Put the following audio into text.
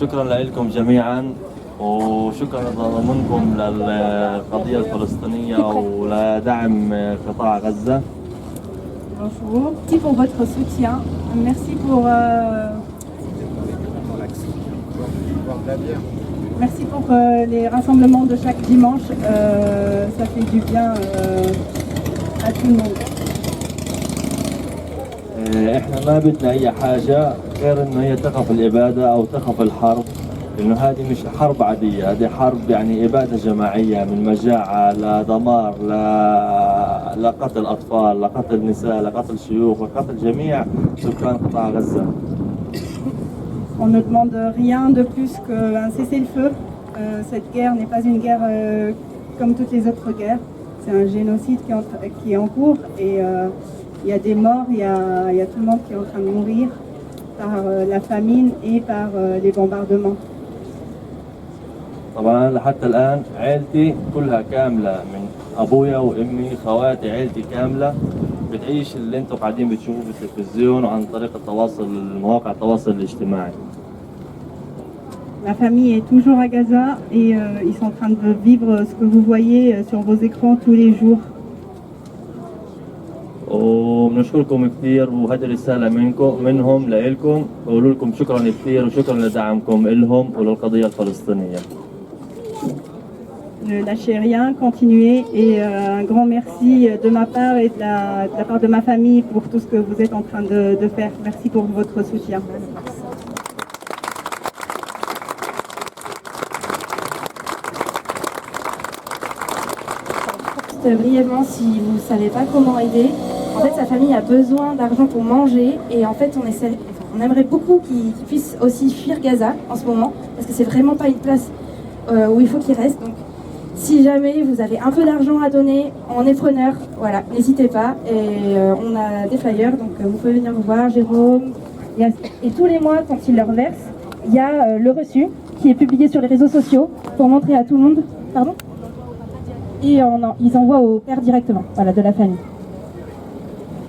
شكرا لكم جميعا وشكرا لتضامنكم للقضية الفلسطينية ولدعم قطاع غزة. Bonjour, merci pour votre soutien, merci pour les rassemblements de chaque dimanche, ça fait du bien à tout le monde. احنا ما بدنا اي حاجة غير انه هي تقف الابادة او تقف الحرب، لانه هذه مش حرب عادية، هذه حرب يعني ابادة جماعية من مجاعة لدمار لقتل اطفال، لقتل نساء، لقتل شيوخ، لقتل جميع سكان قطاع غزة. On ne demande rien de plus qu'un cessez-le-feu. Cette guerre n'est pas une guerre comme toutes les autres guerres. C'est un génocide qui est en cours et il y a des morts, il y a tout le monde qui est en train de mourir par la famine et par les bombardements. طبعا لحتى الآن عائلتي كلها كاملة من أبويا وأمي خواتي، عائلتي كاملة بتعيش اللي انتم قاعدين بتشوفوه في التلفزيون وعن طريق مواقع التواصل الاجتماعي. Ma famille est toujours à Gaza et ils sont en train de vivre ce que vous voyez sur vos écrans tous les jours. وبنشكركم كثير وهذه رسالة منهم لإلكم، بقول لكم شكرا كثير وشكرا لدعمكم إلهم وللقضية الفلسطينية. Ne lâchez rien, continuez et un grand merci de ma part et de la part de ma famille pour tout ce que vous êtes en train de faire. Merci pour votre soutien. Brièvement, si vous ne savez pas comment aider, en fait sa famille a besoin d'argent pour manger et en fait on aimerait beaucoup qu'ils puissent aussi fuir Gaza en ce moment parce que c'est vraiment pas une place où il faut qu'ils restent. Donc si jamais vous avez un peu d'argent à donner, on est preneur, voilà, n'hésitez pas et on a des flyers donc vous pouvez venir nous voir, Jérôme. Et tous les mois quand ils leur versent, il y a le reçu qui est publié sur les réseaux sociaux pour montrer à tout le monde, pardon. Et ils envoient au père directement, voilà, de la famille.